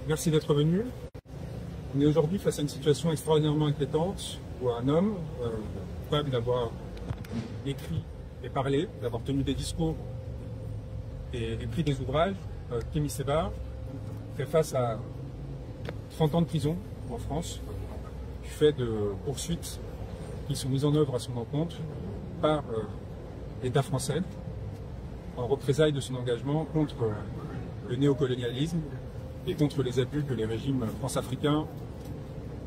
Merci d'être venu. On est aujourd'hui face à une situation extraordinairement inquiétante où un homme capable d'avoir écrit et parlé, d'avoir tenu des discours et écrit des ouvrages, Kémy Séba, fait face à 30 ans de prison en France du fait de poursuites qui sont mises en œuvre à son encontre par l'État français en représailles de son engagement contre le néocolonialisme et contre les abus que les régimes france-africains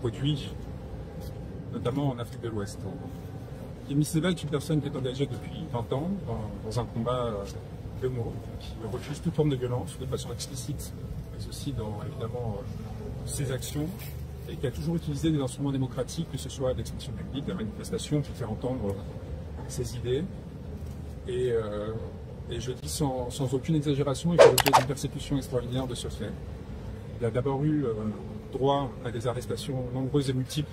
produisent, notamment en Afrique de l'Ouest. Kémy Séba est une personne qui est engagée depuis 20 ans dans un combat de mots, qui refuse toute forme de violence, de façon explicite, mais aussi dans, évidemment, ses actions, et qui a toujours utilisé des instruments démocratiques, que ce soit l'expression publique, la manifestation, pour faire entendre ses idées. Et je dis sans aucune exagération, il fait l'objet d'une persécution extraordinaire de ce fait. Il a d'abord eu droit à des arrestations nombreuses et multiples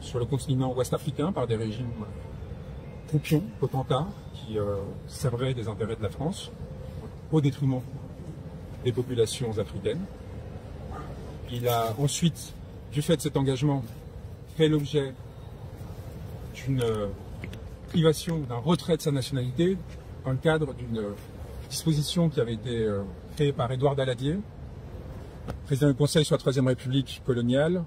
sur le continent ouest-africain par des régimes croupions, potentats, qui servaient des intérêts de la France au détriment des populations africaines. Il a ensuite, du fait de cet engagement, fait l'objet d'une privation, d'un retrait de sa nationalité dans le cadre d'une disposition qui avait été créée par Édouard Daladier, président du Conseil sur la Troisième République coloniale,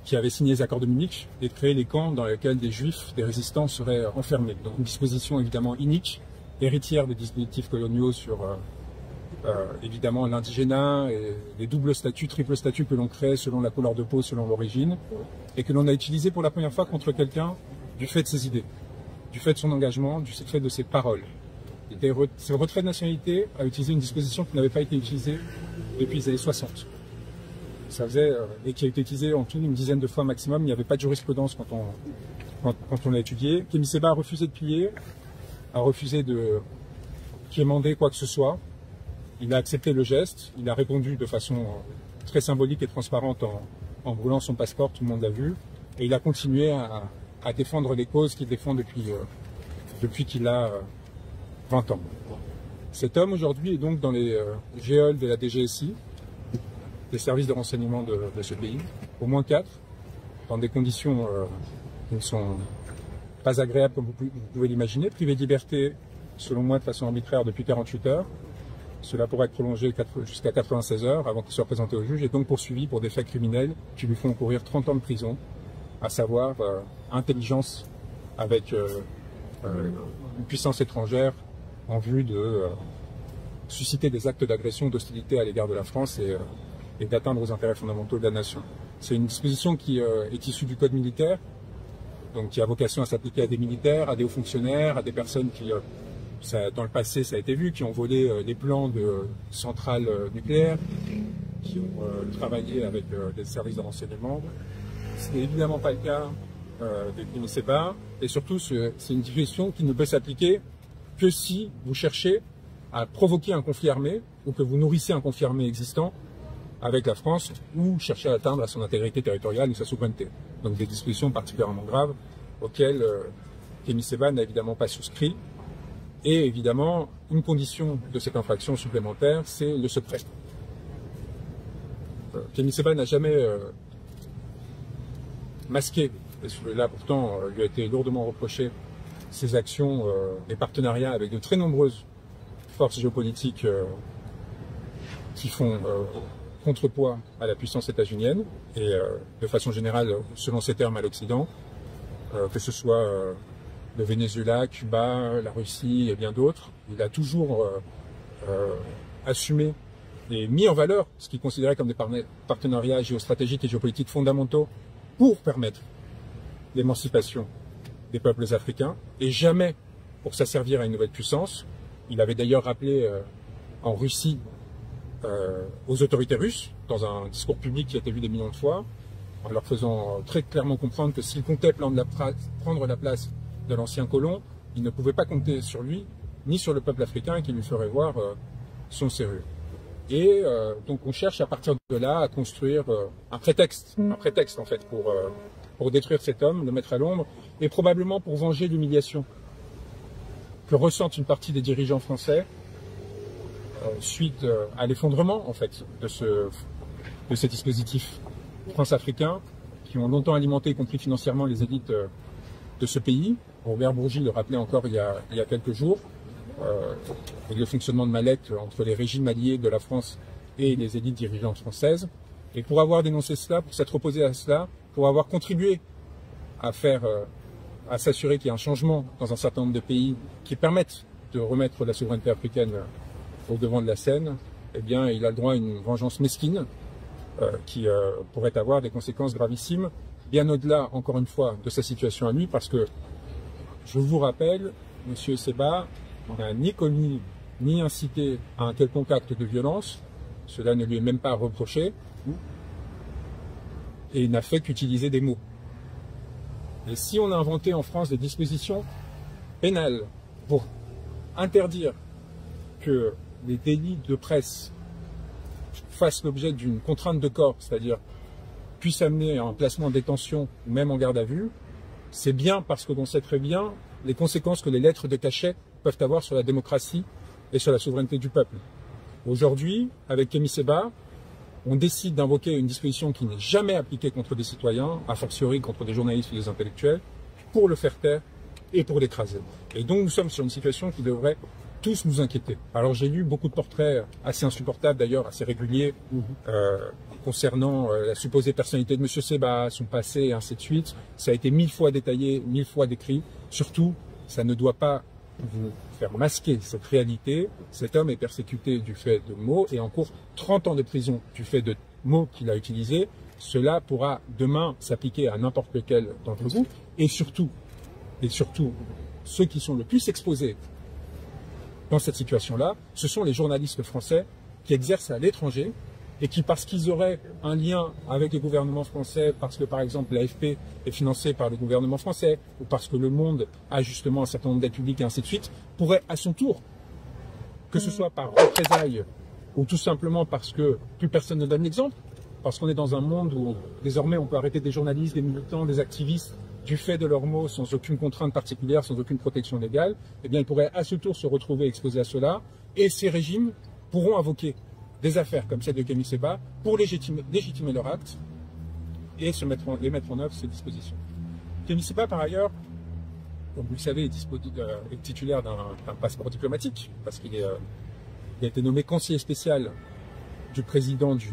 qui avait signé les accords de Munich et créé les camps dans lesquels des juifs, des résistants seraient enfermés. Donc une disposition évidemment inique, héritière des dispositifs coloniaux sur évidemment l'indigénat et les doubles statuts, triples statuts que l'on crée selon la couleur de peau, selon l'origine, et que l'on a utilisé pour la première fois contre quelqu'un du fait de ses idées, du fait de son engagement, du fait de ses paroles. Ce retrait de nationalité a utilisé une disposition qui n'avait pas été utilisée depuis les années 60. Ça faisait, et qui a été utilisée en tout une dizaine de fois maximum. Il n'y avait pas de jurisprudence quand on l'a étudié. Kémy Séba a refusé de plier, a refusé de quémander quoi que ce soit. Il a accepté le geste, il a répondu de façon très symbolique et transparente en brûlant son passeport, tout le monde l'a vu, et il a continué à défendre les causes qu'il défend depuis qu'il a 20 ans. Cet homme aujourd'hui est donc dans les geôles de la DGSI, des services de renseignement de ce pays, au moins 4, dans des conditions qui ne sont pas agréables comme vous pouvez l'imaginer, privé de liberté, selon moi, de façon arbitraire depuis 48 heures. Cela pourrait être prolongé jusqu'à 96 heures avant qu'il soit présenté au juge et donc poursuivi pour des faits criminels qui lui font courir 30 ans de prison, à savoir intelligence avec une puissance étrangère en vue de susciter des actes d'agression, d'hostilité à l'égard de la France et d'atteindre aux intérêts fondamentaux de la nation. C'est une disposition qui est issue du code militaire, donc qui a vocation à s'appliquer à des militaires, à des hauts fonctionnaires, à des personnes qui, dans le passé ça a été vu, qui ont volé les plans de centrales nucléaires, qui ont travaillé avec des services de renseignement. Ce n'est évidemment pas le cas de Kémy Séba, et surtout c'est une disposition qui ne peut s'appliquer que si vous cherchez à provoquer un conflit armé ou que vous nourrissez un conflit armé existant avec la France ou cherchez à atteindre à son intégrité territoriale et sa souveraineté. Donc des dispositions particulièrement graves auxquelles Kémy Séba n'a évidemment pas souscrit. Et évidemment, une condition de cette infraction supplémentaire, c'est le secret. Kémy Séba n'a jamais masqué, et là pourtant lui a été lourdement reproché, ses actions et partenariats avec de très nombreuses forces géopolitiques qui font contrepoids à la puissance états-unienne et de façon générale, selon ces termes, à l'Occident, que ce soit le Venezuela, Cuba, la Russie et bien d'autres. Il a toujours assumé et mis en valeur ce qu'il considérait comme des partenariats géostratégiques et géopolitiques fondamentaux pour permettre l'émancipation des peuples africains et jamais pour s'asservir à une nouvelle puissance. Il avait d'ailleurs rappelé en Russie aux autorités russes, dans un discours public qui a été vu des millions de fois, en leur faisant très clairement comprendre que s'ils comptaient prendre la place de l'ancien colon, ils ne pouvaient pas compter sur lui, ni sur le peuple africain, qui lui ferait voir son sérieux. Et donc on cherche à partir de là à construire un prétexte en fait pour détruire cet homme, le mettre à l'ombre, et probablement pour venger l'humiliation que ressentent une partie des dirigeants français suite à l'effondrement en fait de ces dispositifs france-africains qui ont longtemps alimenté, y compris financièrement, les élites de ce pays. Robert Bourgi le rappelait encore il y a quelques jours, avec le fonctionnement de mallette entre les régimes alliés de la France et les élites dirigeantes françaises. Et pour avoir dénoncé cela, pour s'être opposé à cela, pour avoir contribué à s'assurer qu'il y ait un changement dans un certain nombre de pays qui permettent de remettre la souveraineté africaine au devant de la scène, eh bien, il a le droit à une vengeance mesquine qui pourrait avoir des conséquences gravissimes, bien au-delà, encore une fois, de sa situation à lui, parce que, je vous rappelle, M. Seba n'a ni commis ni incité à un quelconque acte de violence, cela ne lui est même pas reproché, et il n'a fait qu'utiliser des mots. Et si on a inventé en France des dispositions pénales pour interdire que les délits de presse fassent l'objet d'une contrainte de corps, c'est-à-dire puissent amener à un placement en détention ou même en garde à vue, c'est bien parce que l'on sait très bien les conséquences que les lettres de cachet peuvent avoir sur la démocratie et sur la souveraineté du peuple. Aujourd'hui, avec Kémy Séba, on décide d'invoquer une disposition qui n'est jamais appliquée contre des citoyens, a fortiori contre des journalistes ou des intellectuels, pour le faire taire et pour l'écraser. Et donc nous sommes sur une situation qui devrait tous nous inquiéter. Alors j'ai lu beaucoup de portraits assez insupportables d'ailleurs, assez réguliers, concernant la supposée personnalité de M. Séba, son passé et ainsi de suite. Ça a été 1000 fois détaillé, 1000 fois décrit. Surtout, ça ne doit pas vous faire masquer cette réalité. Cet homme est persécuté du fait de mots et encourt 30 ans de prison du fait de mots qu'il a utilisés. Cela pourra demain s'appliquer à n'importe lequel d'entre vous. Et surtout, ceux qui sont le plus exposés dans cette situation-là, ce sont les journalistes français qui exercent à l'étranger et qui, parce qu'ils auraient un lien avec le gouvernement français, parce que par exemple l'AFP est financé par le gouvernement français, ou parce que Le Monde a justement un certain nombre d'aides publiques et ainsi de suite, pourraient à son tour, que ce soit par représailles ou tout simplement parce que plus personne ne donne l'exemple, parce qu'on est dans un monde où désormais on peut arrêter des journalistes, des militants, des activistes du fait de leurs mots, sans aucune contrainte particulière, sans aucune protection légale, eh bien ils pourraient à ce tour se retrouver exposés à cela, et ces régimes pourront invoquer des affaires comme celle de Kémy Séba pour légitimer leur acte et les mettre en œuvre ces dispositions. Kémy Séba, par ailleurs, comme vous le savez, est titulaire d'un passeport diplomatique, parce qu'il a été nommé conseiller spécial du président du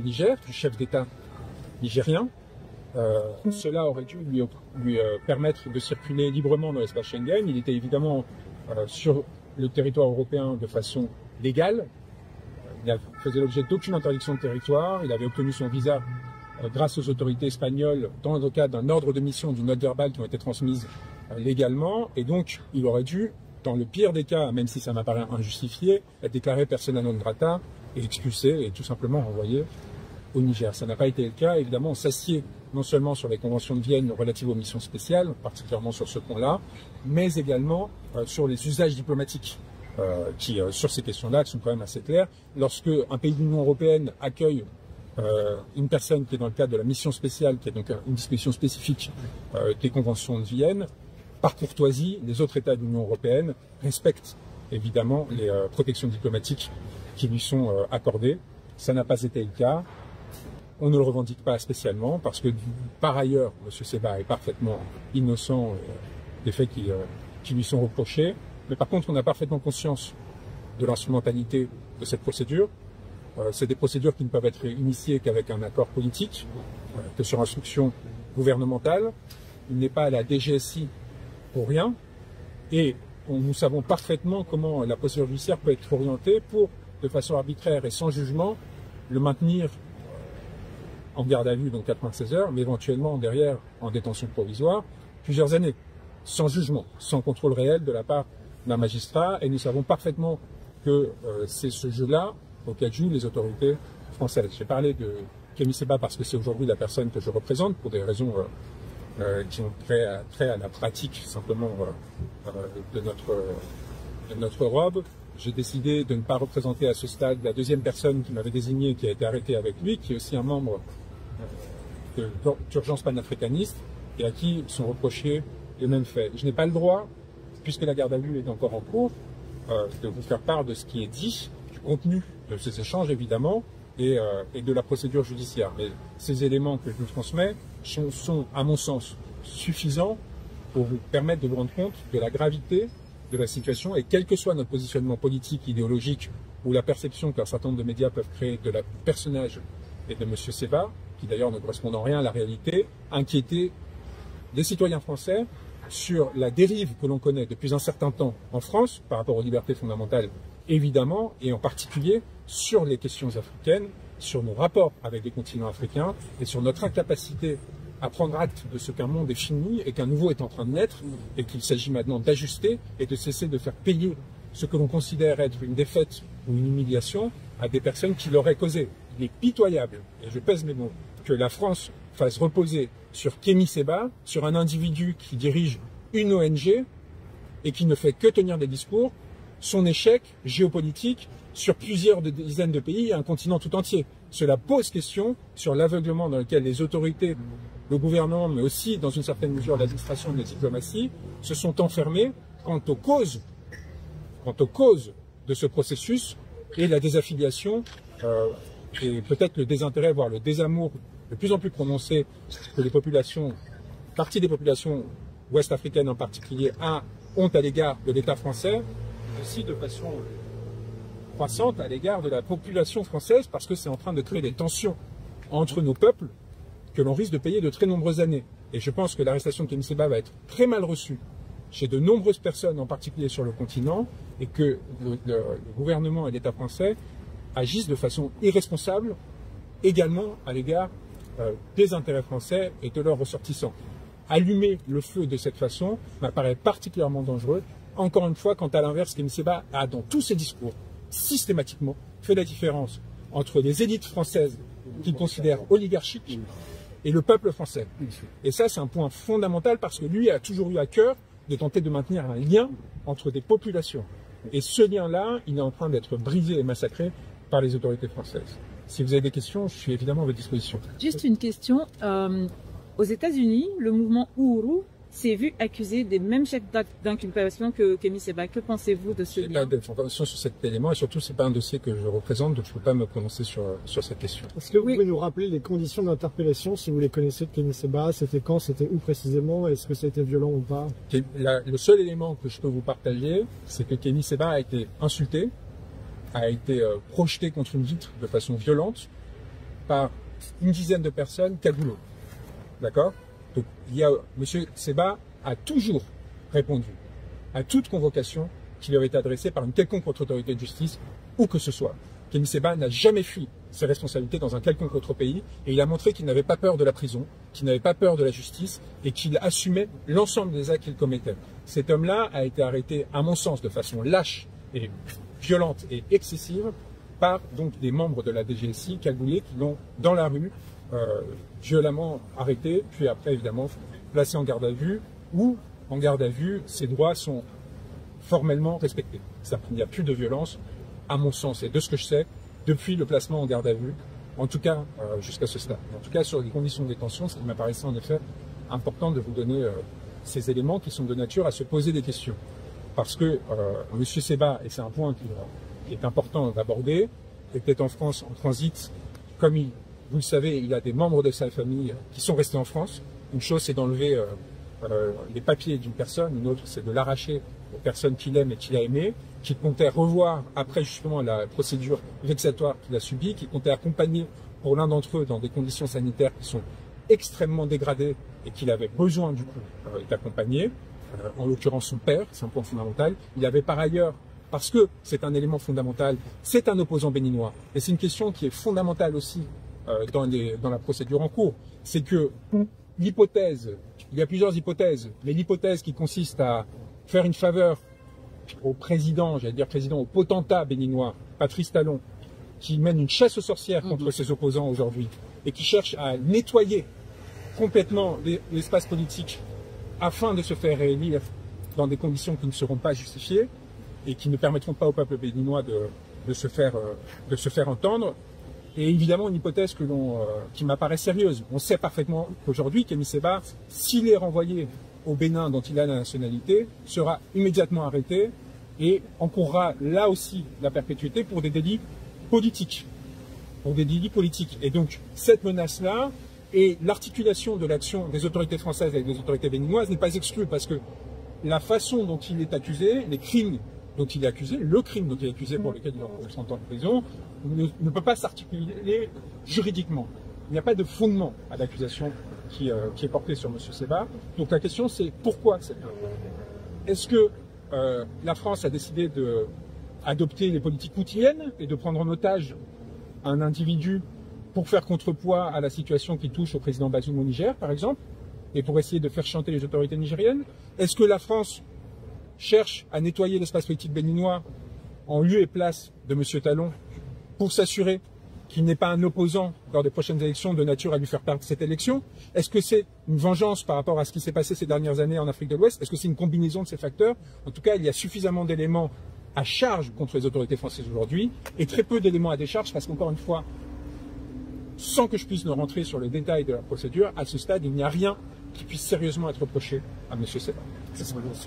Niger, du chef d'État nigérien. Cela aurait dû lui permettre de circuler librement dans l'espace Schengen. Il était évidemment sur le territoire européen de façon légale. Il ne faisait l'objet d'aucune interdiction de territoire. Il avait obtenu son visa grâce aux autorités espagnoles dans le cadre d'un ordre de mission, d'une note verbale qui ont été transmises légalement. Et donc, il aurait dû, dans le pire des cas, même si ça m'apparaît injustifié, être déclaré persona non grata et expulsé et tout simplement renvoyé au Niger. Ça n'a pas été le cas. Évidemment, on s'assied non seulement sur les conventions de Vienne relatives aux missions spéciales, particulièrement sur ce point-là, mais également sur les usages diplomatiques qui, sur ces questions-là, sont quand même assez clairs. Lorsque un pays de l'Union européenne accueille une personne qui est dans le cadre de la mission spéciale, qui est donc une disposition spécifique des conventions de Vienne, par courtoisie, les autres États de l'Union européenne respectent évidemment les protections diplomatiques qui lui sont accordées. Ça n'a pas été le cas. On ne le revendique pas spécialement parce que, par ailleurs, M. Séba est parfaitement innocent des faits qui lui sont reprochés. Mais par contre, on a parfaitement conscience de l'instrumentalité de cette procédure. C'est des procédures qui ne peuvent être initiées qu'avec un accord politique, que sur instruction gouvernementale. Il n'est pas à la DGSI pour rien. Et nous savons parfaitement comment la procédure judiciaire peut être orientée pour, de façon arbitraire et sans jugement, le maintenir en garde à vue, donc 96 heures, mais éventuellement derrière en détention provisoire, plusieurs années, sans jugement, sans contrôle réel de la part d'un magistrat. Et nous savons parfaitement que c'est ce jeu-là auquel jouent les autorités françaises. J'ai parlé de Kémy Séba parce que c'est aujourd'hui la personne que je représente pour des raisons qui ont trait à la pratique simplement de notre robe. J'ai décidé de ne pas représenter à ce stade la deuxième personne qui m'avait désigné, qui a été arrêtée avec lui, qui est aussi un membre d'Urgence panafricaniste et à qui sont reprochés les mêmes faits. Je n'ai pas le droit, puisque la garde à vue est encore en cours, de vous faire part de ce qui est dit, du contenu de ces échanges, évidemment, et de la procédure judiciaire. Mais ces éléments que je vous transmets sont, à mon sens, suffisants pour vous permettre de vous rendre compte de la gravité de la situation, et quel que soit notre positionnement politique, idéologique, ou la perception qu'un certain nombre de médias peuvent créer de la personnage et de M. Sebha, qui d'ailleurs ne correspond en rien à la réalité, inquiéter les citoyens français sur la dérive que l'on connaît depuis un certain temps en France par rapport aux libertés fondamentales, évidemment, et en particulier sur les questions africaines, sur nos rapports avec les continents africains et sur notre incapacité à prendre acte de ce qu'un monde est fini et qu'un nouveau est en train de naître, et qu'il s'agit maintenant d'ajuster et de cesser de faire payer ce que l'on considère être une défaite ou une humiliation à des personnes qui l'auraient causé. Il est pitoyable, et je pèse mes mots, que la France fasse reposer sur Kémy Sebha, sur un individu qui dirige une ONG et qui ne fait que tenir des discours, son échec géopolitique sur plusieurs dizaines de pays et un continent tout entier. Cela pose question sur l'aveuglement dans lequel les autorités, le gouvernement, mais aussi dans une certaine mesure l'administration et la diplomatie, se sont enfermés quant aux causes de ce processus et la désaffiliation et peut-être le désintérêt, voire le désamour de plus en plus prononcé que les populations, partie des populations ouest-africaines en particulier, ont à l'égard de l'État français, aussi de façon croissante à l'égard de la population française, parce que c'est en train de créer des tensions entre nos peuples que l'on risque de payer de très nombreuses années. Et je pense que l'arrestation de Kémy Sebha va être très mal reçue chez de nombreuses personnes, en particulier sur le continent, et que le gouvernement et l'État français agissent de façon irresponsable également à l'égard des intérêts français et de leurs ressortissants. Allumer le feu de cette façon m'apparaît particulièrement dangereux. Encore une fois, quant à l'inverse, Kémy Sebha a, dans tous ses discours, systématiquement fait la différence entre les élites françaises qu'il considère oligarchiques et le peuple français. Et ça, c'est un point fondamental, parce que lui a toujours eu à cœur de tenter de maintenir un lien entre des populations. Et ce lien-là, il est en train d'être brisé et massacré par les autorités françaises. Si vous avez des questions, je suis évidemment à votre disposition. Juste une question. Aux États-Unis, le mouvement Uhuru s'est vu accusé des mêmes chefs d'inculpation que Kémy Sebha. Que pensez-vous de ce lien? Je n'ai pas d'informations sur cet élément, et surtout, ce n'est pas un dossier que je représente, donc je ne peux pas me prononcer sur cette question. Est-ce que vous pouvez nous rappeler les conditions d'interpellation, si vous les connaissez, de Kémy Sebha? C'était quand? C'était où précisément? Est-ce que ça a été violent ou pas? Le seul élément que je peux vous partager, c'est que Kémy Sebha a été insulté, a été projeté contre une vitre de façon violente par une dizaine de personnes cagoulées. D'accord? Donc, M. Sebha a toujours répondu à toute convocation qui lui avait été adressée par une quelconque autorité de justice, où que ce soit. Kémy Sebha n'a jamais fui ses responsabilités dans un quelconque autre pays, et il a montré qu'il n'avait pas peur de la prison, qu'il n'avait pas peur de la justice, et qu'il assumait l'ensemble des actes qu'il commettait. Cet homme-là a été arrêté, à mon sens, de façon lâche et violente et excessive par donc des membres de la DGSI cagoulés qui l'ont, dans la rue, violemment arrêté, puis après évidemment placé en garde à vue, où en garde à vue ses droits sont formellement respectés. Il n'y a plus de violence, à mon sens, et de ce que je sais, depuis le placement en garde à vue, en tout cas jusqu'à ce stade. En tout cas, sur les conditions de détention, ça m'apparaissait en effet important de vous donner ces éléments qui sont de nature à se poser des questions. Parce que M. Sebha, et c'est un point qui est important d'aborder, était en France en transit, comme vous le savez, il y a des membres de sa famille qui sont restés en France. Une chose, c'est d'enlever les papiers d'une personne, une autre, c'est de l'arracher aux personnes qu'il aime et qu'il a aimées, qu'il comptait revoir après justement la procédure vexatoire qu'il a subie, qu'il comptait accompagner pour l'un d'entre eux dans des conditions sanitaires qui sont extrêmement dégradées et qu'il avait besoin du coup d'accompagner, en l'occurrence son père, c'est un point fondamental. Il avait par ailleurs, parce que c'est un élément fondamental, c'est un opposant béninois, et c'est une question qui est fondamentale aussi dans la procédure en cours, c'est que l'hypothèse, il y a plusieurs hypothèses, mais l'hypothèse qui consiste à faire une faveur au président, au potentat béninois, Patrice Talon, qui mène une chasse aux sorcières contre ses opposants aujourd'hui, et qui cherche à nettoyer complètement l'espace politique afin de se faire réélire dans des conditions qui ne seront pas justifiées et qui ne permettront pas au peuple béninois de se faire entendre. Et évidemment, une hypothèse qui m'apparaît sérieuse. On sait parfaitement qu'aujourd'hui, Kémy Sebha, s'il est renvoyé au Bénin dont il a la nationalité, sera immédiatement arrêté et encourra là aussi la perpétuité pour des délits politiques. Et donc, cette menace-là et l'articulation de l'action des autorités françaises avec les autorités béninoises n'est pas exclue parce que la façon dont il est accusé, les crimes dont il est accusé, le crime dont il est accusé pour lequel il encourt 30 ans de prison, ne peut pas s'articuler juridiquement. Il n'y a pas de fondement à l'accusation qui est portée sur M. Sebha. Donc la question c'est pourquoi cette loi? Est-ce que la France a décidé d'adopter les politiques poutiniennes et de prendre en otage un individu pour faire contrepoids à la situation qui touche au président Bazoum au Niger, par exemple, et pour essayer de faire chanter les autorités nigériennes? Est-ce que la France cherche à nettoyer l'espace politique béninois en lieu et place de M. Talon pour s'assurer qu'il n'est pas un opposant lors des prochaines élections de nature à lui faire perdre cette élection? Est-ce que c'est une vengeance par rapport à ce qui s'est passé ces dernières années en Afrique de l'Ouest? Est-ce que c'est une combinaison de ces facteurs? En tout cas, il y a suffisamment d'éléments à charge contre les autorités françaises aujourd'hui et très peu d'éléments à décharge parce qu'encore une fois, sans que je puisse ne rentrer sur le détail de la procédure, à ce stade, il n'y a rien qui puisse sérieusement être reproché à M. Sebha.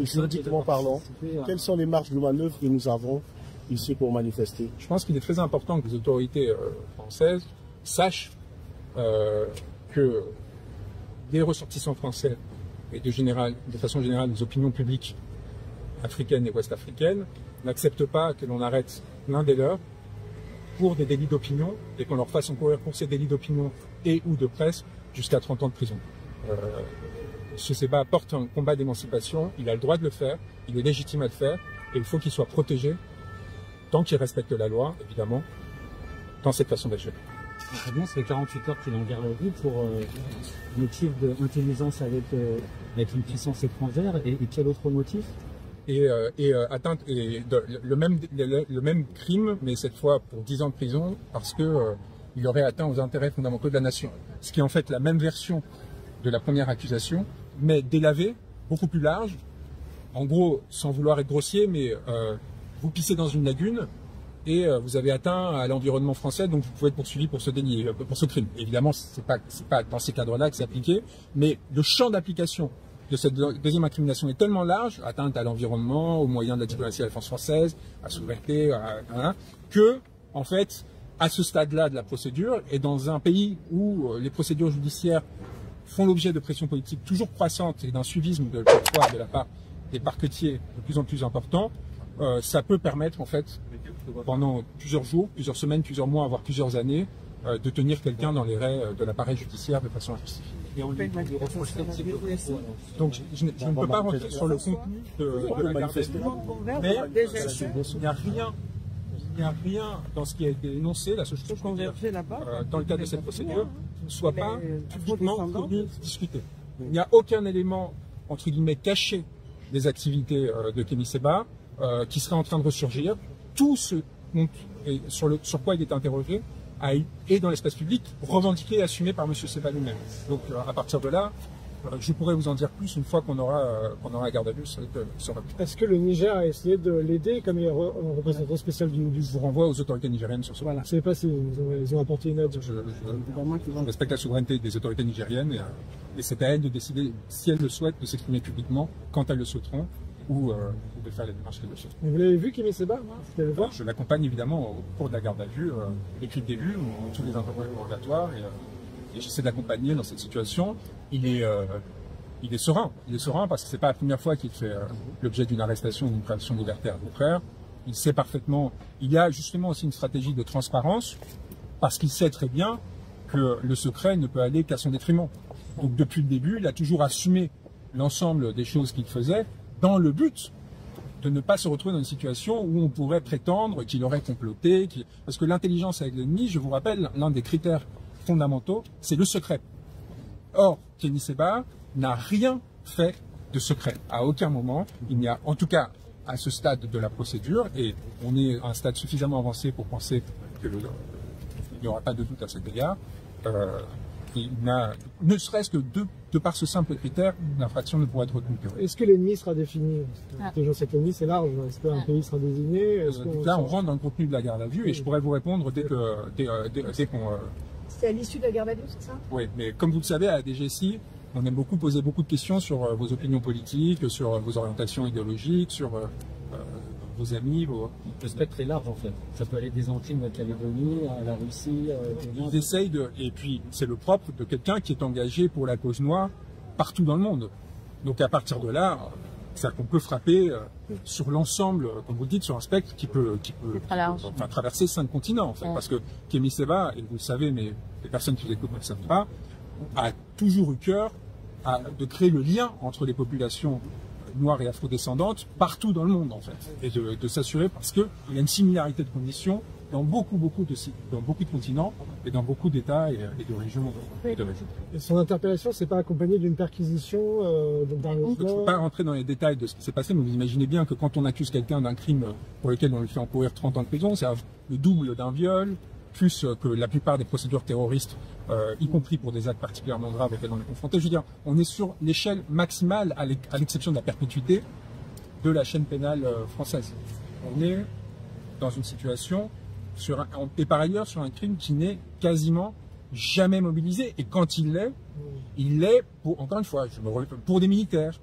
Juridiquement parlant, quelles sont les marges de manœuvre que nous avons ici pour manifester? Je pense qu'il est très important que les autorités françaises sachent que des ressortissants français et de façon générale les opinions publiques africaines et ouest-africaines n'acceptent pas que l'on arrête l'un des leurs pour des délits d'opinion et qu'on leur fasse encourir pour ces délits d'opinion et ou de presse jusqu'à 30 ans de prison. M. Sebha porte un combat d'émancipation, il a le droit de le faire, il est légitime à le faire et il faut qu'il soit protégé tant qu'il respecte la loi, évidemment, dans cette façon d'agir. Très bien, c'est 48 heures qu'il est en garde à vue pour motif d'intelligence avec une puissance étrangère et quel autre motif? Atteinte le même crime, mais cette fois pour 10 ans de prison, parce que il aurait atteint aux intérêts fondamentaux de la nation. Ce qui est en fait la même version de la première accusation, mais délavée, beaucoup plus large. En gros, sans vouloir être grossier, mais vous pissez dans une lagune et vous avez atteint à l'environnement français, donc vous pouvez être poursuivi pour ce délit, pour ce crime. Évidemment, c'est pas dans ces cadres-là que c'est appliqué, mais le champ d'application de cette deuxième incrimination est tellement large, atteinte à l'environnement, aux moyens de la diplomatie à la défense française, à la souveraineté, que, en fait, à ce stade-là de la procédure, et dans un pays où les procédures judiciaires font l'objet de pressions politiques toujours croissantes et d'un suivisme de la part des parquetiers de plus en plus important, ça peut permettre, en fait, pendant plusieurs jours, plusieurs semaines, plusieurs mois, voire plusieurs années, de tenir quelqu'un dans les raies de l'appareil judiciaire de façon injustifiée. Donc je ne peux pas rentrer sur le contenu de la garde à vue, mais il n'y a rien dans ce qui a été énoncé, la seule chose qu'on veut dans le cadre de cette procédure, ne soit pas publiquement connu, discuté. Il n'y a aucun élément, entre guillemets, caché des activités de Kémy Sebha qui serait en train de ressurgir. Tout ce sur quoi il est interrogé et dans l'espace public, revendiqué et assumé par M. Sebha lui-même. Donc à partir de là, je pourrais vous en dire plus une fois qu'on aura la garde à vue sur Est-ce que le Niger a essayé de l'aider comme il est représentant spécial du... Je vous renvoie aux autorités nigériennes sur ce point. Voilà. Je ne sais pas s'ils ont apporté une aide. Je respecte la souveraineté des autorités nigériennes et c'est à elles de décider si elles le souhaitent de s'exprimer publiquement quand elles le souhaiteront ou de faire les démarches qu'elles le souhaitent. Vous l'avez vu, Kémy Sebha? Je l'accompagne évidemment au cours de la garde à vue, depuis le début, tous les interrogatoires et j'essaie de l'accompagner dans cette situation. Il est serein. Il est serein parce que c'est pas la première fois qu'il fait l'objet d'une arrestation ou d'une privation de liberté arbitraire. Il sait parfaitement. Il y a justement aussi une stratégie de transparence parce qu'il sait très bien que le secret ne peut aller qu'à son détriment. Donc depuis le début, il a toujours assumé l'ensemble des choses qu'il faisait dans le but de ne pas se retrouver dans une situation où on pourrait prétendre qu'il aurait comploté. Parce que l'intelligence avec l'ennemi, je vous rappelle, l'un des critères fondamentaux, c'est le secret. Or, Kémy Sebha n'a rien fait de secret. À aucun moment, il n'y a, en tout cas, à ce stade de la procédure, et on est à un stade suffisamment avancé pour penser qu'il n'y aura pas de doute à cet égard, il n'a, ne serait-ce que de par ce simple critère, l'infraction ne pourra être retenue. Est-ce que l'ennemi sera défini? Je sais que l'ennemi c'est large. Est-ce qu'un pays sera désigné? Là, on rentre dans le contenu de la garde à vue et je pourrais vous répondre dès qu'on... C'est à l'issue de la garde à vue, c'est ça? Oui, mais comme vous le savez, à la DGSI, on aime beaucoup poser beaucoup de questions sur vos opinions politiques, sur vos orientations idéologiques, sur vos amis, Le spectre est large en fait. Ça peut aller des Antilles, de la Calédonie, à la Russie. Ils essayent de, et puis c'est le propre de quelqu'un qui est engagé pour la cause noire partout dans le monde. Donc à partir de là, c'est-à-dire qu'on peut frapper sur l'ensemble, comme vous le dites, sur un spectre qui peut enfin, traverser 5 continents en fait. Parce que Kémy Séba, et vous le savez, mais les personnes qui l'écoutent ne le savent pas, a toujours eu cœur de créer le lien entre les populations noires et afrodescendantes partout dans le monde en fait, et de s'assurer, parce qu'il y a une similarité de conditions dans beaucoup de continents et dans beaucoup d'États et de régions. Et son interpellation, c'est pas accompagné d'une perquisition dans le Je ne peux pas rentrer dans les détails de ce qui s'est passé, mais vous imaginez bien que quand on accuse quelqu'un d'un crime pour lequel on lui fait encourir 30 ans de prison, c'est le double d'un viol, plus que la plupart des procédures terroristes, y compris pour des actes particulièrement graves auxquels on est confronté. Je veux dire, on est sur l'échelle maximale, à l'exception de la perpétuité, de la chaîne pénale française. On est dans une situation, et par ailleurs sur un crime qui n'est quasiment jamais mobilisé. Et quand il l'est pour, encore une fois, pour des militaires,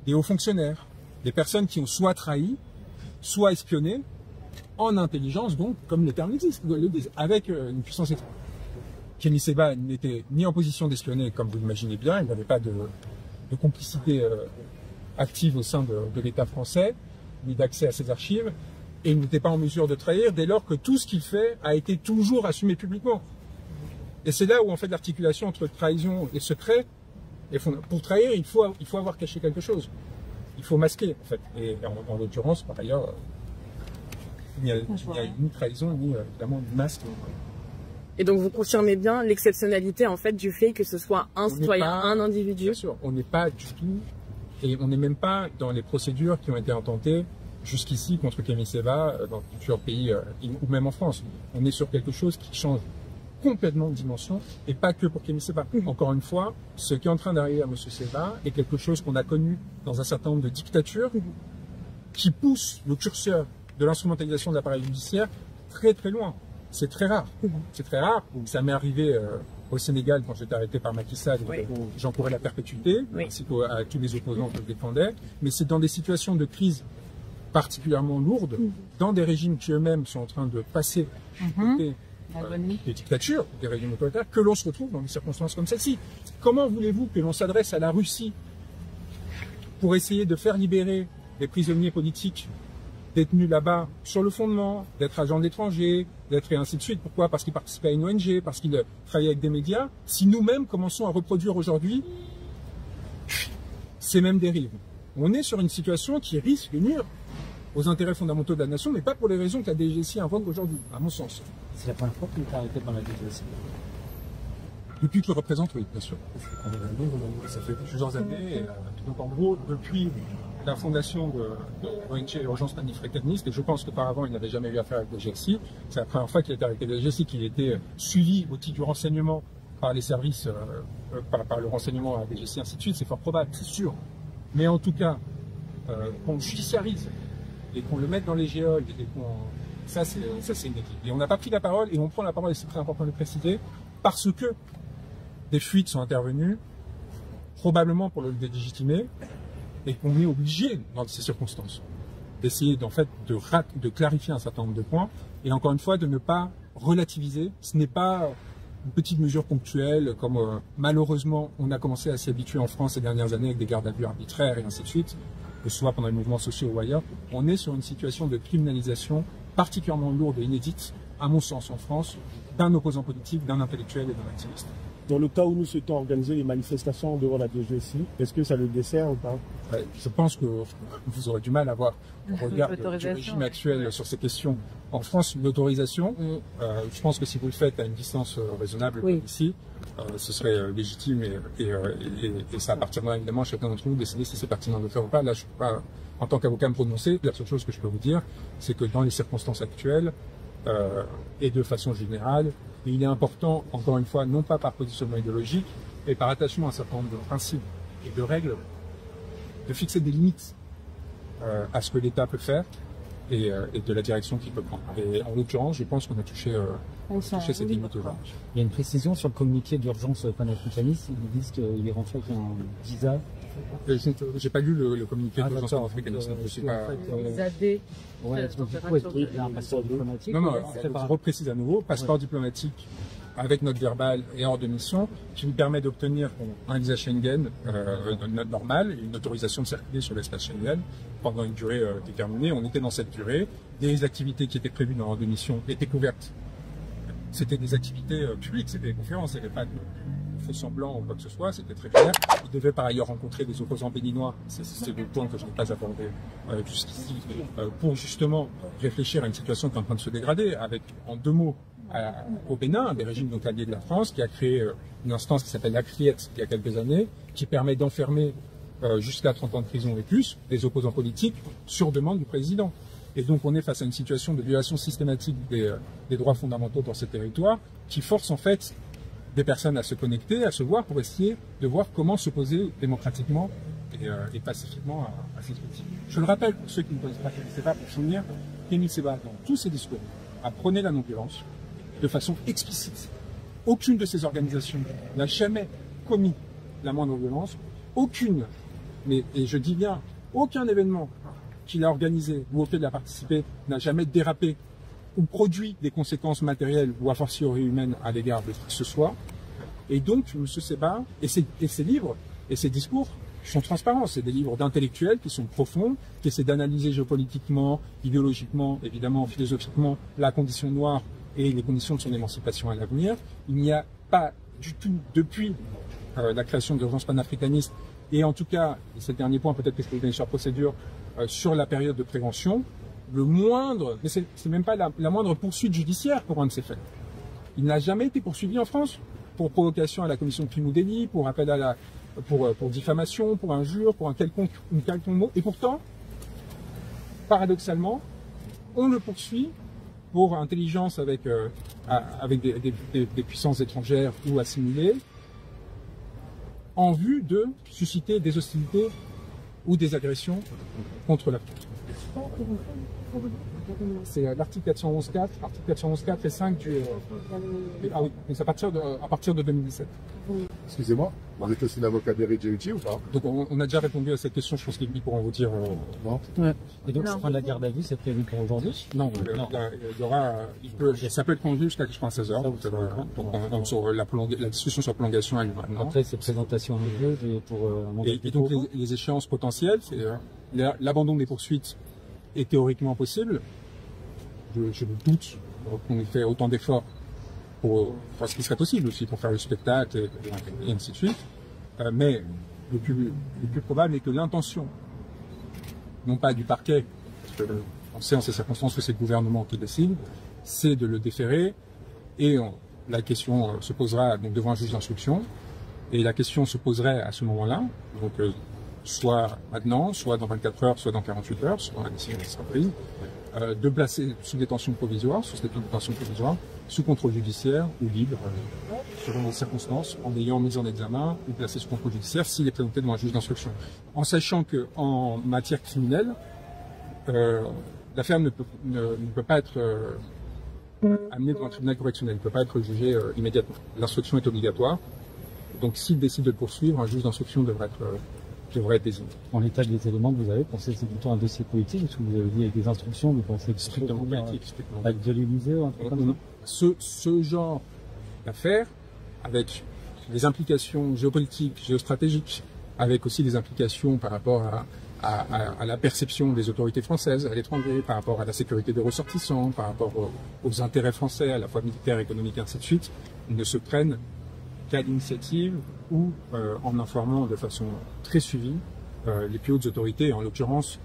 des hauts fonctionnaires, des personnes qui ont soit trahi, soit espionné, en intelligence, donc, comme les termes le disent, avec une puissance étrangère. Kémy Séba n'était ni en position d'espionner, comme vous l'imaginez bien, il n'avait pas de complicité active au sein de l'État français, ni d'accès à ses archives, et il n'était pas en mesure de trahir dès lors que tout ce qu'il fait a été toujours assumé publiquement. Et c'est là où en fait l'articulation entre trahison et secret, pour trahir, il faut avoir caché quelque chose. Il faut masquer, en fait. Et en l'occurrence, par ailleurs, il n'y a ni trahison, ni évidemment ni masque. Et donc vous confirmez bien l'exceptionnalité en fait du fait que ce soit un citoyen, un individu. Bien sûr, on n'est pas du tout, et on n'est même pas dans les procédures qui ont été intentées jusqu'ici contre Kémy Séba dans plusieurs pays ou même en France. On est sur quelque chose qui change complètement de dimension et pas que pour Kémy Séba. Encore une fois, ce qui est en train d'arriver à M. Séba est quelque chose qu'on a connu dans un certain nombre de dictatures qui pousse le curseur de l'instrumentalisation de l'appareil judiciaire très très loin. C'est très rare. C'est très rare. Ça m'est arrivé au Sénégal quand j'étais arrêté par Macky Sall. J'encourais la perpétuité, ainsi qu'à tous les opposants que je défendais. Mais c'est dans des situations de crise particulièrement lourdes, dans des régimes qui eux-mêmes sont en train de passer des dictatures, des régimes autoritaires, que l'on se retrouve dans des circonstances comme celle-ci. Comment voulez-vous que l'on s'adresse à la Russie pour essayer de faire libérer les prisonniers politiques détenus là-bas sur le fondement d'être agents d'étrangers, d'être et ainsi de suite? Pourquoi? Parce qu'ils participaient à une ONG, parce qu'ils travaillaient avec des médias. Si nous-mêmes commençons à reproduire aujourd'hui ces mêmes dérives, on est sur une situation qui risque de nuire aux intérêts fondamentaux de la nation, mais pas pour les raisons que la DGSI invoque aujourd'hui, à mon sens. C'est la première fois que vous êtes arrêté par la DGSI? Depuis que je le représente, oui, bien sûr. Ça fait plusieurs années. Donc en gros, depuis la fondation de l'ONG Urgence Manifrécaniste, et je pense qu'auparavant il n'avait jamais eu affaire avec la DGSI. C'est la première fois qu'il était avec la DGSI, qu'il était suivi au titre du renseignement par les services, par le renseignement à la DGSI, ainsi de suite. C'est fort probable, c'est sûr. Mais en tout cas, qu'on judiciarise et qu'on le mette dans les géoles, et ça c'est une équipe. Et on n'a pas pris la parole, et on prend la parole, et c'est très important de le préciser, parce que des fuites sont intervenues, probablement pour le délégitimer, et qu'on est obligé, dans ces circonstances, d'essayer en fait de clarifier un certain nombre de points, et encore une fois, de ne pas relativiser. Ce n'est pas une petite mesure ponctuelle, comme malheureusement on a commencé à s'y habituer en France ces dernières années avec des gardes à vue arbitraires et ainsi de suite, que ce soit pendant les mouvements sociaux ou ailleurs. On est sur une situation de criminalisation particulièrement lourde et inédite, à mon sens, en France, d'un opposant politique, d'un intellectuel et d'un activiste. Dans le cas où nous souhaitons organiser les manifestations devant la DGSI, est-ce que ça le dessert ou pas? Je pense que vous aurez du mal à avoir au regard du régime actuel sur ces questions. En France, l'autorisation, je pense que si vous le faites à une distance raisonnable comme ici, ce serait légitime et ça appartiendra évidemment à chacun d'entre nous de décider si c'est pertinent de le faire ou pas. Là, je ne peux pas, en tant qu'avocat, me prononcer. La seule chose que je peux vous dire, c'est que dans les circonstances actuelles et de façon générale, il est important, encore une fois, non pas par positionnement idéologique, mais par attachement à un certain nombre de principes et de règles, de fixer des limites à ce que l'État peut faire et de la direction qu'il peut prendre. Et en l'occurrence, je pense qu'on a touché ces limites aujourd'hui. Il y a une précision sur le communiqué d'urgence panafricaniste. Ils disent qu'il est rentré avec un visa J'ai pas lu le communiqué de l'Agence d'accord. africaine. Je sais En pas. fait, Les AD. ouais, donc, du coup, est-ce qu'il y a un passeport diplomatique? Non, C'est je pas- reprécise à nouveau, passeport diplomatique avec note verbale et hors de mission, qui vous permet d'obtenir un visa Schengen normal, une autorisation de circuler sur l'espace Schengen pendant une durée déterminée. On était dans cette durée. Des activités qui étaient prévues dans hors de mission étaient couvertes. C'était des activités publiques, c'était des conférences, il n'y avait pas de faux semblant ou quoi que ce soit, c'était très clair. Il devait par ailleurs rencontrer des opposants béninois, c'est le point que je n'ai pas abordé jusqu'ici, pour justement réfléchir à une situation qui est en train de se dégrader, avec en 2 mots, au Bénin, des régimes donc alliés de la France, qui a créé une instance qui s'appelle la CRIET il y a quelques années, qui permet d'enfermer jusqu'à 30 ans de prison et plus des opposants politiques sur demande du président. Et donc on est face à une situation de violation systématique des droits fondamentaux dans ces territoires, qui force en fait des personnes à se connecter, à se voir, pour essayer de voir comment se poser démocratiquement et pacifiquement à ces outils. Je le rappelle pour ceux qui ne connaissent pas Kémy Séba, pour finir, Kémy Séba, dans tous ses discours, a prôné la non-violence de façon explicite. Aucune de ces organisations n'a jamais commis la moindre violence. Aucune, et je dis bien, aucun événement qu'il a organisé ou auquel il a participé n'a jamais dérapé ou produit des conséquences matérielles ou a fortiori humaines à l'égard de qui que ce soit. Et donc, M. Séba et ses livres et ses discours sont transparents. C'est des livres d'intellectuels qui sont profonds, qui essaient d'analyser géopolitiquement, idéologiquement, évidemment, philosophiquement, la condition noire et les conditions de son émancipation à l'avenir. Il n'y a pas du tout, depuis la création de l'urgence panafricaniste, et en tout cas, et c'est le dernier point, peut-être que je peux vous donner sur la procédure, sur la période de prévention, le moindre, mais c'est même pas la moindre poursuite judiciaire pour un de ces faits. Il n'a jamais été poursuivi en France pour provocation à la commission de crime ou délit, pour appel à pour diffamation, pour injure, pour une quelconque mot. Et pourtant, paradoxalement, on le poursuit pour intelligence avec des puissances étrangères ou assimilées, en vue de susciter des hostilités ou des agressions contre la France. C'est l'article 411.4, article 411.4 et 5 du... ah oui, c'est à partir de 2017. Excusez-moi, vous êtes aussi l'avocat d'Éric Djerouti ou pas? Donc on a déjà répondu à cette question, je pense qu'ils pourront vous dire... Non. Ouais. Et donc, fin de la garde à vue, c'est prévu pour aujourd'hui? Non, il y aura... ça peut être conduit jusqu'à 16h. Donc sur la discussion sur la prolongation, elle maintenant. Après, c'est présentation en lieu pour... et donc les échéances potentielles, c'est l'abandon des poursuites est théoriquement possible. Je doute qu'on ait fait autant d'efforts pour ce qui serait possible aussi pour faire le spectacle et ainsi de suite. Mais le plus probable est que l'intention, non pas du parquet, parce qu'on sait en ces circonstances que c'est le gouvernement qui décide, c'est de le déférer, et la question se posera donc devant un juge d'instruction, et la question se poserait à ce moment-là, donc soit maintenant, soit dans 24 heures, soit dans 48 heures, selon la décision qui sera prise, de placer sous détention provisoire, sous statut de détention provisoire, sous contrôle judiciaire ou libre, selon les circonstances, en ayant mis en examen ou placé sous contrôle judiciaire s'il est présenté devant un juge d'instruction. En sachant que en matière criminelle, l'affaire ne peut pas être amenée devant un tribunal correctionnel, ne peut pas être jugée immédiatement. L'instruction est obligatoire. Donc s'il décide de le poursuivre, un juge d'instruction devrait être désigné. En l'état des éléments que vous avez, pensez que c'est plutôt un dossier politique, parce que vous avez dit avec des instructions, vous pensez que c'est Strictement politique. avec de l'Élysée ou un truc comme ça? Ce genre d'affaires, avec des implications géopolitiques, géostratégiques, avec aussi des implications par rapport à la perception des autorités françaises à l'étranger, par rapport à la sécurité des ressortissants, par rapport aux intérêts français, à la fois militaires, économiques, et ainsi de suite, ne se prennent qu'à l'initiative ou en informant de façon très suivie les plus hautes autorités, en l'occurrence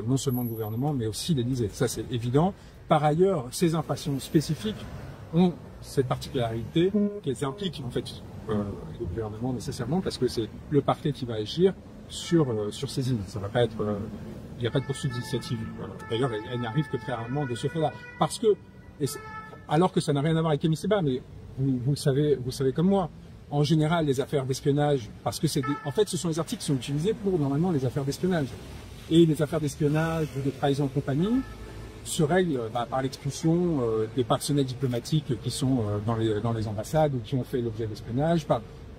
non seulement le gouvernement, mais aussi l'Élysée. Ça, c'est évident. Par ailleurs, ces infractions spécifiques ont cette particularité qu'elles impliquent en fait le gouvernement nécessairement, parce que c'est le parquet qui va agir sur ces îles. Ça va pas être, il n'y a pas de poursuite d'initiative. D'ailleurs, elle n'arrive que très rarement de ce fait-là, parce que, alors que ça n'a rien à voir avec Kémy Séba, mais vous le savez comme moi. En général, les affaires d'espionnage, parce que en fait, ce sont les articles qui sont utilisés pour normalement les affaires d'espionnage. Et les affaires d'espionnage ou de trahison de compagnie se règlent par l'expulsion des personnels diplomatiques qui sont dans les ambassades ou qui ont fait l'objet d'espionnage,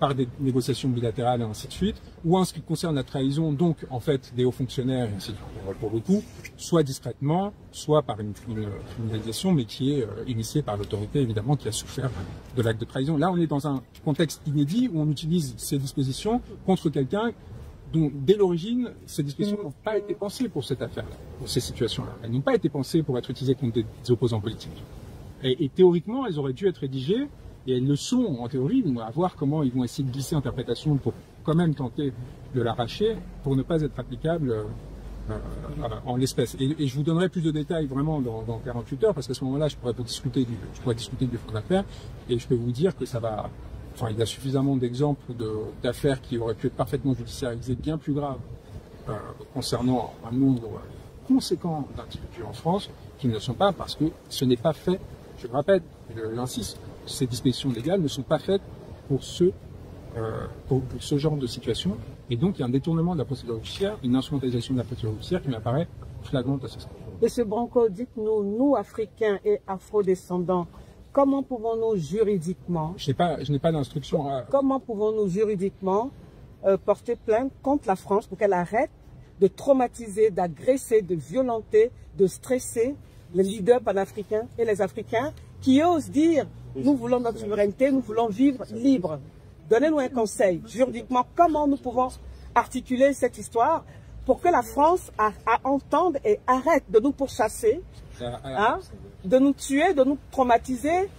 par des négociations bilatérales et ainsi de suite, ou en ce qui concerne la trahison, donc en fait des hauts fonctionnaires et ainsi de suite, pour le coup, soit discrètement, soit par une criminalisation, mais qui est initiée par l'autorité évidemment qui a souffert de l'acte de trahison. Là, on est dans un contexte inédit où on utilise ces dispositions contre quelqu'un dont, dès l'origine, ces dispositions n'ont pas été pensées pour cette affaire-là, pour ces situations-là. Elles n'ont pas été pensées pour être utilisées contre des opposants politiques. Et théoriquement, elles auraient dû être rédigées, et elles le sont en théorie, on va voir comment ils vont essayer de glisser l'interprétation pour quand même tenter de l'arracher, pour ne pas être applicable en l'espèce. Et je vous donnerai plus de détails vraiment dans 48 heures, parce qu'à ce moment-là, je pourrais discuter du fond d'affaires, et je peux vous dire que ça va... Enfin, il y a suffisamment d'exemples d'affaires qui auraient pu être parfaitement judiciarisées, bien plus graves, concernant un nombre conséquent d'individus en France, qui ne le sont pas parce que ce n'est pas fait, je le répète, j'insiste, ces dispositions légales ne sont pas faites pour ce genre de situation. Et donc, il y a un détournement de la procédure judiciaire, une instrumentalisation de la procédure judiciaire qui m'apparaît flagrante à ce stade. Monsieur Branco, dites-nous, nous, Africains et Afro-descendants, comment pouvons-nous juridiquement... Je n'ai pas d'instruction à... Comment pouvons-nous juridiquement porter plainte contre la France pour qu'elle arrête de traumatiser, d'agresser, de violenter, de stresser les leaders panafricains et les Africains qui osent dire « nous voulons notre souveraineté, nous voulons vivre libre ». Donnez-nous un conseil. Juridiquement, comment nous pouvons articuler cette histoire pour que la France entende et arrête de nous pourchasser, de nous tuer, de nous traumatiser.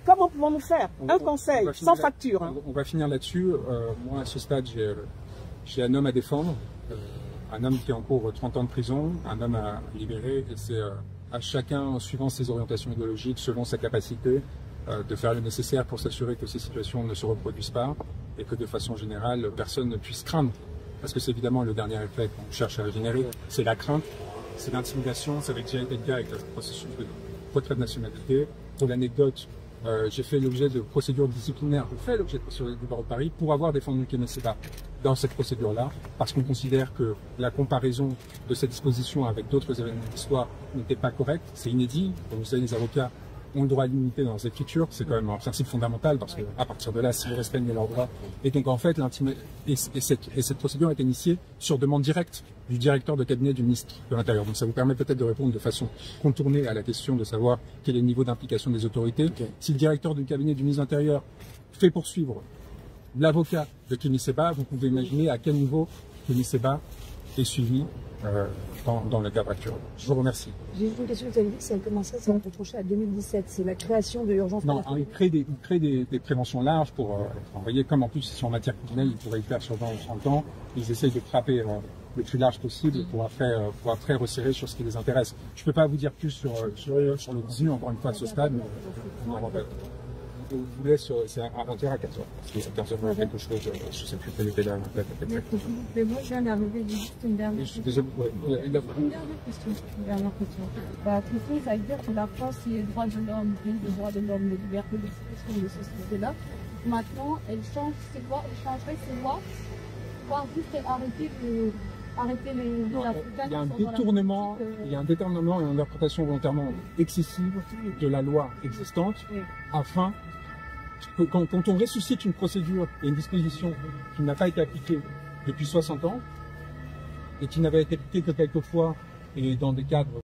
Comment pouvons-nous faire? Un conseil, sans facture. On va finir là-dessus. Moi, à ce stade, j'ai un homme à défendre, un homme qui est en cours 30 ans de prison, un homme à libérer, et c'est à chacun, suivant ses orientations idéologiques, selon sa capacité, de faire le nécessaire pour s'assurer que ces situations ne se reproduisent pas, et que de façon générale, personne ne puisse craindre. Parce que c'est évidemment le dernier effet qu'on cherche à générer, c'est la crainte. C'est l'intimidation, ça avait déjà été le cas avec le processus de retrait de nationalité. Pour l'anecdote, j'ai fait l'objet de procédures disciplinaires, je fais l'objet de procédures du barreau de Paris pour avoir défendu Kémy Séba dans cette procédure-là, parce qu'on considère que la comparaison de cette disposition avec d'autres événements de l'histoire n'était pas correcte, c'est inédit. Comme vous savez, les avocats ont le droit à l'immunité dans l'écriture, c'est quand même un principe fondamental, parce qu'à partir de là, s'ils restreignent leurs droits. Et donc en fait, cette procédure est initiée sur demande directe du directeur de cabinet du ministre de l'Intérieur. Donc ça vous permet peut-être de répondre de façon contournée à la question de savoir quel est le niveau d'implication des autorités. Okay. Si le directeur du cabinet du ministre de l'Intérieur fait poursuivre l'avocat de Kémy Séba, vous pouvez imaginer à quel niveau Kémy Séba est suivi dans le cadre actuel. Je vous remercie. J'ai une question, vous avez dit que ça a commencé à se reprocher à 2017, c'est la création de l'urgence. Non, il crée des préventions larges pour, vous voyez, comme en plus ils sont en matière criminelle, ils pourraient y faire sur 20 ou 30 ans, ils essayent de frapper le plus large possible pour après resserrer sur ce qui les intéresse. Je ne peux pas vous dire plus sur le contenu, encore une fois, à ce stade, mais je vous laisse, c'est avant-hier à 4h. Parce que à 15h, il y a quelque chose, je ne sais plus quelle était la mais moi, je viens d'arriver, j'ai juste une dernière question. Je suis désolé, une dernière question. Bah, ça veut dire que la France, c'est les droits de l'homme, les droits de l'homme, les libertés d'expression de ces sociétés-là. Maintenant, elle change ses lois, elle changerait ses lois pour juste arrêter les Africains. Il y a un détournement et une interprétation volontairement excessive de la loi existante, afin que quand on ressuscite une procédure et une disposition qui n'a pas été appliquée depuis 60 ans et qui n'avait été appliquée que quelques fois et dans des cadres